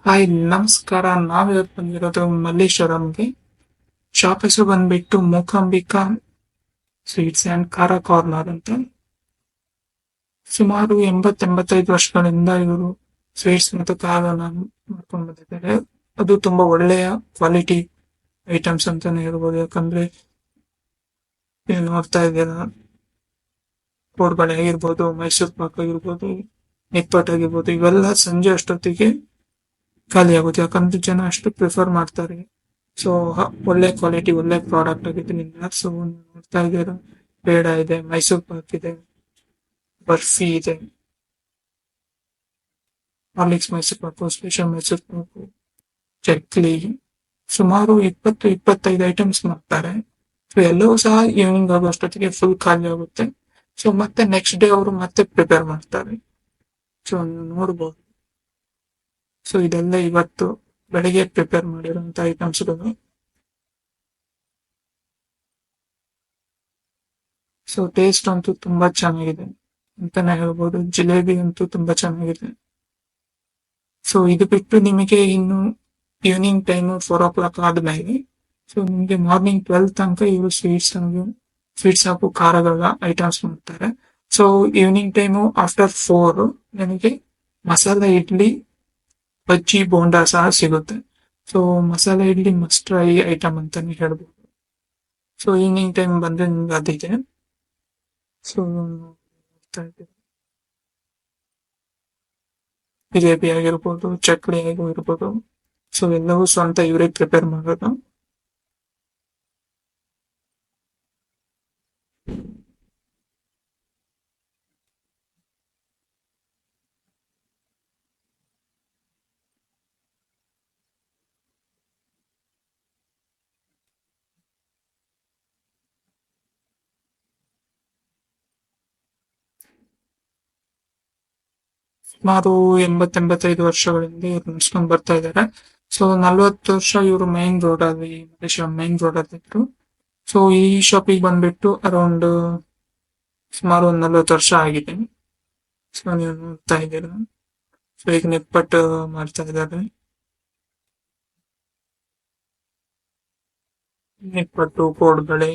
Hi ನಮಸ್ಕಾರ. ನಾವಿವತ್ತು ಬಂದಿರೋದು ಮಲ್ಲೇಶ್ವರಂಗೆ. ಶಾಪ್ ಹೆಸರು ಬಂದ್ಬಿಟ್ಟು ಮೂಕಾಂಬಿಕಾ ಸ್ವೀಟ್ಸ್ ಅಂಡ್ ಖಾರ ಕಾರ್ನರ್ ಅಂತ. ಸುಮಾರು 80-85 ವರ್ಷಗಳಿಂದ ಇವರು ಸ್ವೀಟ್ಸ್ ಮತ್ತು ಖಾರನ ಮಾಡ್ಕೊಂಡು ಬಂದಿದ್ದಾರೆ. ಅದು ತುಂಬಾ ಒಳ್ಳೆಯ ಕ್ವಾಲಿಟಿ ಐಟಮ್ಸ್ ಅಂತಾನೆ ಹೇಳ್ಬೋದು. ಯಾಕಂದ್ರೆ ನೀವು ನೋಡ್ತಾ ಇದ್ದೀರಾ, ಕೋಡ್ಬಳೆ ಆಗಿರ್ಬೋದು, ಮೈಸೂರು ಪಾಕ್ ಆಗಿರ್ಬೋದು, ನಿಪ್ಪಟ್ಟು ಆಗಿರ್ಬೋದು, ಇವೆಲ್ಲ ಸಂಜೆ ಅಷ್ಟೊತ್ತಿಗೆ ಖಾಲಿ ಆಗುತ್ತೆ. ಯಾಕಂದ್ರೆ ಜನ ಅಷ್ಟು ಪ್ರಿಫರ್ ಮಾಡ್ತಾರೆ. ಸೊ ಒಳ್ಳೆ ಕ್ವಾಲಿಟಿ, ಒಳ್ಳೆ ಪ್ರಾಡಕ್ಟ್ ಆಗಿದ್ದರಿಂದ. ಸೊ ನೋಡ್ತಾ ಇದ್ದೀರಾ, ಪೇಡ ಇದೆ, ಮೈಸೂರು ಪಾಕ್ ಇದೆ, ಬರ್ಫಿ ಇದೆ, ಹಾರ್ಲಿಕ್ಸ್ ಮೈಸೂರು ಪಾಕು, ಸ್ಪೆಷಲ್ ಮೈಸೂರು ಪಾಕು, ಚಕ್ಲಿ, ಸುಮಾರು 20-25 ಐಟಮ್ಸ್ ಮಾಡ್ತಾರೆ. ಸೊ ಎಲ್ಲವೂ ಸಹ ಈವ್ನಿಂಗ್ ಆಗೋ ಅಷ್ಟೊತ್ತಿಗೆ ಫುಲ್ ಖಾಲಿ ಆಗುತ್ತೆ. ಸೊ ಮತ್ತೆ ನೆಕ್ಸ್ಟ್ ಡೇ ಅವರು ಮತ್ತೆ ಪ್ರಿಪೇರ್ ಮಾಡ್ತಾರೆ. ಸೊ ನೀವು ನೋಡ್ಬೋದು. ಸೊ ಇದೆಲ್ಲ ಇವತ್ತು ಬೆಳಿಗ್ಗೆ ಪ್ರಿಪೇರ್ ಮಾಡಿರುವಂತ ಐಟಮ್ಸ್ಗಳು. ಸೊ ಟೇಸ್ಟ್ ಅಂತೂ ತುಂಬಾ ಚೆನ್ನಾಗಿದೆ ಅಂತಾನೆ ಹೇಳ್ಬೋದು. ಜಿಲೇಬಿ ಅಂತೂ ತುಂಬಾ ಚೆನ್ನಾಗಿದೆ. ಸೊ ಇದು ಬಿಟ್ಟು ನಿಮಗೆ ಇನ್ನು ಈವ್ನಿಂಗ್ ಟೈಮ್ 4 o'clock ಆದ್ಮೇಲೆ, ಸೊ ನಿಮಗೆ ಮಾರ್ನಿಂಗ್ 12 ತನಕ ಇವರು ಸ್ವೀಟ್ಸ್ ಹಾಗೂ ಖಾರಗಳ ಐಟಮ್ಸ್ ಮಾಡ್ತಾರೆ. ಸೊ ಈವ್ನಿಂಗ್ ಟೈಮು ಆಫ್ಟರ್ 4 ನಿಮಗೆ ಮಸಾಲೆ ಇಡ್ಲಿ, ಬಜ್ಜಿ, ಬೋಂಡಾ ಸಹ ಸಿಗುತ್ತೆ. ಸೊ ಮಸಾಲೆ ಇಡ್ಲಿ ಮಸ್ಟ್ ಟ್ರೈ ಐಟಮ್ ಅಂತಾನೆ ಹೇಳ್ಬೋದು. ಸೊ ಈವ್ನಿಂಗ್ ಟೈಮ್ ಬಂದ್ರೆ ನಿಮ್ಗೆ ಅದಿದೆ. ಸೊ ಜಿಲೇಬಿ ಆಗಿರ್ಬೋದು, ಚಕ್ಲಿ ಆಗಿರ್ಬೋದು, ಸೊ ಎಲ್ಲವೂ ಸ್ವಂತ ಇವರೇ ಪ್ರಿಪೇರ್ ಮಾಡೋದು. ಸುಮಾರು 80-85 ವರ್ಷಗಳಿಂದ ಇವ್ರು ನಡ್ಸ್ಕೊಂಡ್ ಬರ್ತಾ ಇದ್ದಾರೆ. ಸೊ 40 ವರ್ಷ ಇವರು ಮೈನ್ ರೋಡ್ ಅಲ್ಲಿ, ಮಲೇಶ್ವರಂ ಮೈನ್ ರೋಡ್ ಅಲ್ಲಿ ಇದ್ರು. ಸೊ ಈ ಶಾಪಿಗೆ ಬಂದ್ಬಿಟ್ಟು ಅರೌಂಡ್ ಸುಮಾರು 40 ವರ್ಷ ಆಗಿದೆ. ಸೊ ನೀವು ನೋಡ್ತಾ ಇದ್ದೀರಾ. ಸೊ ಈಗ ನಿಪ್ಪಟ್ಟು ಮಾಡ್ತಾ ಇದ್ದಾರೆ. ನಿಪ್ಪಟ್ಟು, ಕೋಡ್ಬಳೆ,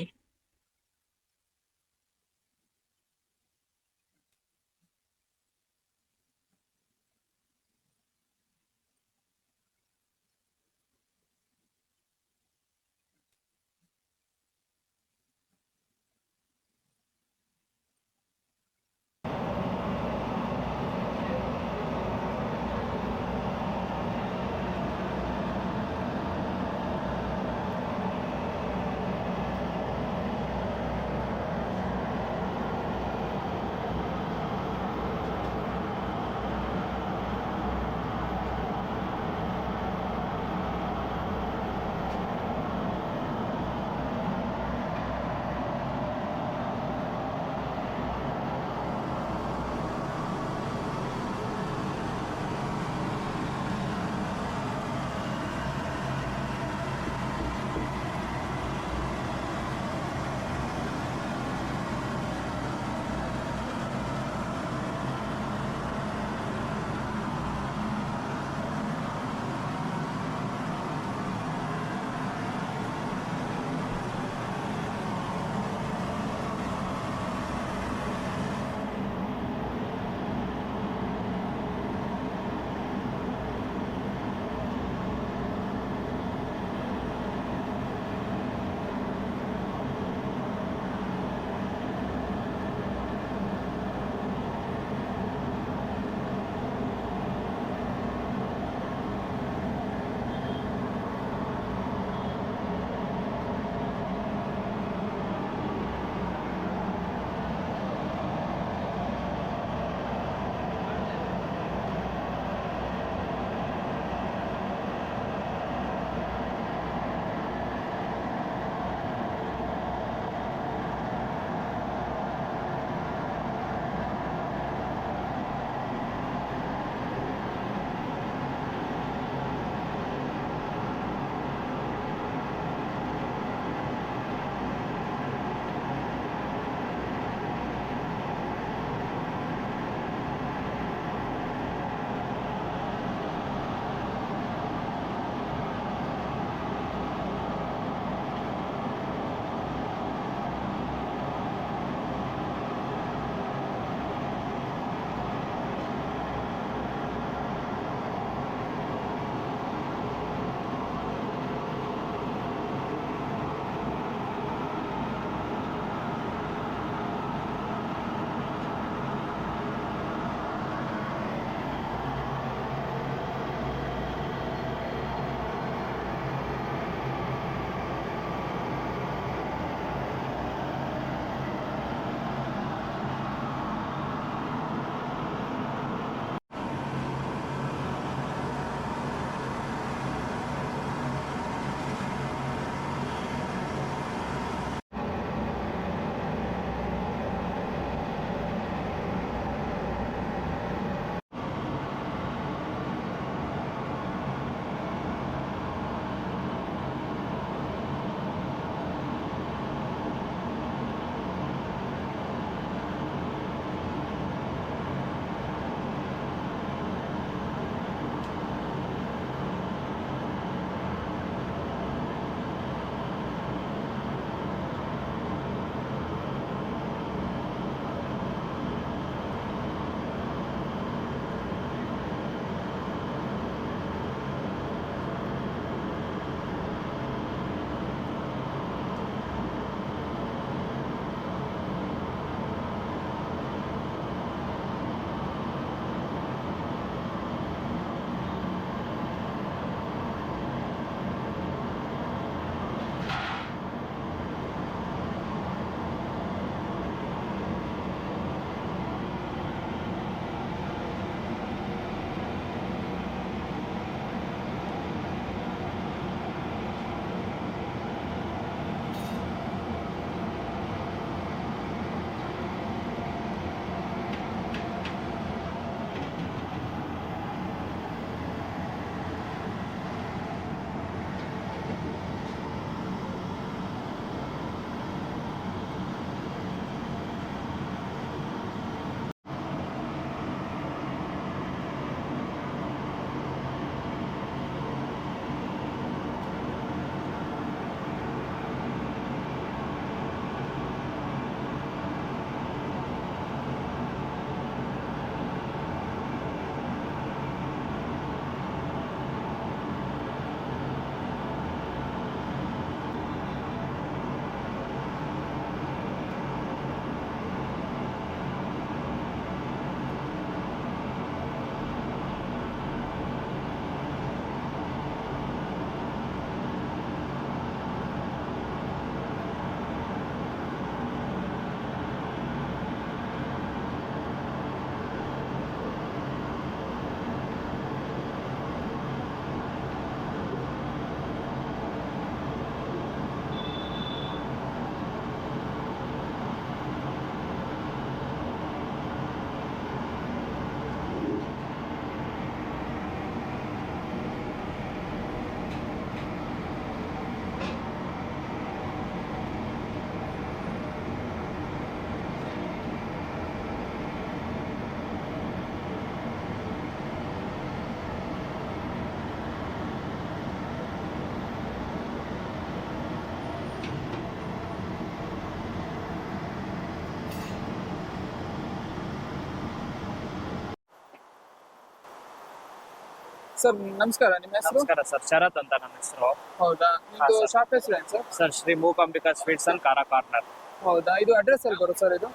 ಸರ್ ನಮಸ್ಕಾರ, ನಿಮ್ಮ ಹೆಸರು? ನಮಸ್ಕಾರ ಸರ್, ಶರತ್ ಅಂತ ನನ್ನ ಹೆಸರು. ಹೌದಾ, ಇದು sir. ಶಾಪ್ ಹೆಸರು ಏನು sir? Sir, Shri Mookambika sweets and ಖಾರ ಕಾರ್ನರ್. ಹೌದಾ, ಇದು ಅಡ್ರೆಸ್ ಎಲ್ಲಿ ಬರುತ್ತೆ ಸರ್ ಇದು?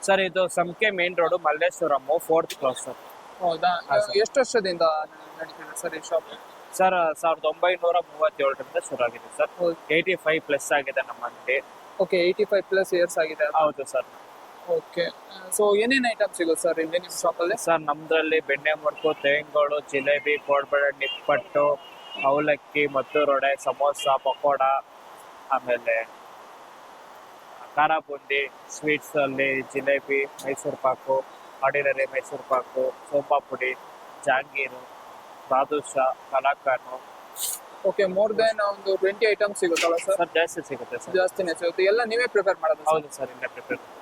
ಸರ್, ಇದು Sankey main road, Malleshwaram, 4th class sir. ಹೌದಾ, sir. ಎಷ್ಟು ವರ್ಷದಿಂದ ನಡೀತಿದೆ ಸರ್ ಈ ಶಾಪ್? ಸರ್, 1937ರಿಂದ ಶುರು ಆಗಿದೆ ಸರ್. ಹೌದು. 85 ಪ್ಲಸ್ ಆಗಿದೆ ನಮ್ಮ ಅಂಗಡಿ. ಓಕೆ, 85 ಪ್ಲಸ್ ಇಯರ್ಸ್ ಆಗಿದೆ. ಹೌದು ಸರ್. ಓಕೆ, ಸೊ ಏನೇನು ಐಟಮ್ ಸಿಗುತ್ತೆ ಸರ್ ಇಲ್ಲಿ ನಿಮ್ಮ ಶಾಪಲ್ಲಿ? ಸರ್, ನಮ್ದ್ರಲ್ಲಿ ಬೆಣ್ಣೆ ಮುಡ್ಕು, ತೇಂಗಳು, ಜಿಲೇಬಿ, ಕೋಡ್ಬಳೆ, ನಿಪ್ಪಟ್ಟು, ಅವಲಕ್ಕಿ, ಮದ್ದೂರೊಡೆ, ಸಮೋಸ, ಪಕೋಡ, ಆಮೇಲೆ ಖಾರ ಬೂಂದಿ, ಸ್ವೀಟ್ಸ್ ಅಲ್ಲಿ ಜಿಲೇಬಿ, ಮೈಸೂರು ಪಾಕು, ಆರ್ಡಿನರಿ ಮೈಸೂರು ಪಾಕು, ಸೋಂಪಾ ಪುಡಿ, ಜಾಂಗೀರು, ಬಾದುಷಾ, ಕಲಾಕಾನು. ಓಕೆ, ಮೋರ್ ದೆನ್ ಒಂದು 20 ಐಟಮ್ ಸಿಗುತ್ತಲ್ಲ ಸರ್? ಸರ್, ಜಾಸ್ತಿ ಸಿಗುತ್ತೆ ಸರ್. ಜಾಸ್ತಿನೇ ಸಿಗುತ್ತೆ. ಎಲ್ಲ ನೀವೇ ಪ್ರಿಪೇರ್ ಮಾಡೋದು sir? ಹೌದು ಸರ್, ಇಲ್ಲೇ ಪ್ರಿಪೇರ್ ಸರ್.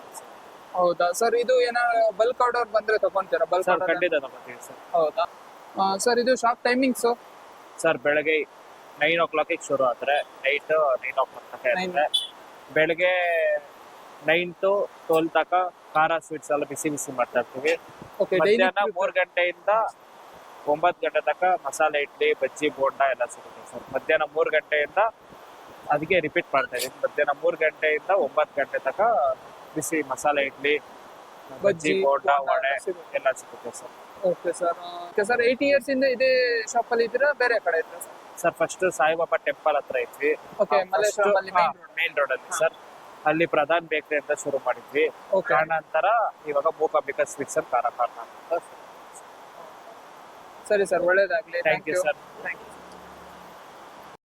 ಹೌದಾ ಸರ್, ಇದು ಏನೋ ಬಲ್ಕ್ ಆರ್ಡರ್ ಬಂದ್ರೆ ತಗೊಂತೀರಾ? Bulk sir, order? ಖಂಡಿತ ತಗೋತೀವಿ ಸರ್. ಹೌದಾ ಸರ್, ಇದು ಶಾಪ್ ಟೈಮಿಂಗ್ಸ್? ಸರ್, ಬೆಳಗ್ಗೆ 9 o'clock ಶುರು ಆದ್ರೆ ನೈಟ್ 9 o'clock ತನಕ ಇರುತ್ತೆ. ಬೆಳಗ್ಗೆ 9 to 12 ತನಕ ಖಾರ ಸ್ವೀಟ್ಸ್ ಎಲ್ಲ ಬಿಸಿ ಬಿಸಿ ಮಾಡ್ತಾ ಇರ್ತೀವಿ. ಓಕೆ, ಮಧ್ಯಾಹ್ನ 3 ಗಂಟೆಯಿಂದ 9 ಗಂಟೆ ತನಕ ಮಸಾಲೆ ಇಡ್ಲಿ, ಬಜ್ಜಿ, ಬೋಂಡ ಎಲ್ಲ ಸಿಗುತ್ತೆ ಸರ್. ಮಧ್ಯಾಹ್ನ 3 ಗಂಟೆಯಿಂದ ಅದಕ್ಕೆ ರಿಪೀಟ್ ಮಾಡ್ತಾ ಇದೀನಿ. ಮಧ್ಯಾಹ್ನ 3 ಗಂಟೆಯಿಂದ 9 ಗಂಟೆ ತನಕ ಬಿಸಿ ಮಸಾಲೆ ಇಡ್ಲಿ, ಬಜ್ಜಿ, ಬೋಂಡ, ವಡೆ ಎಲ್ಲ ಸಿಗುತ್ತೆ sir. Okay sir. Okay sir, 80 years ಇಂದ ಇದೇ ಶಾಪ್ ಅಲ್ಲಿ ಇದ್ದೀರಾ, ಬೇರೆ ಕಡೆ ಇದ್ದೀರಾ sir? Sir, first Saibaba temple ಹತ್ರ ಇದ್ವಿ. ಓಕೆ, ಮಲ್ಲೇಶ್ವರಂ ಅಲ್ಲಿ ಮೇನ್ ರೋಡ್ ಅಲ್ಲಿ ಸರ್. ಅಲ್ಲಿ ಪ್ರಧಾನ್ ಬೇಕರಿ ಅಂತ ಶುರು ಮಾಡಿದ್ವಿ. ಓಕೆ, ನಂತರ ಇವಾಗ ಮೂಕಾಂಬಿಕಾ ಸ್ವೀಟ್ಸ್ ಅಂಡ್ ಖಾರ ಕಾರ್ನರ್ ಅಂತ. ಸರಿ ಸರ್, ಒಳ್ಳೇದಾಗ್ಲಿ. Thank you sir. Thank you.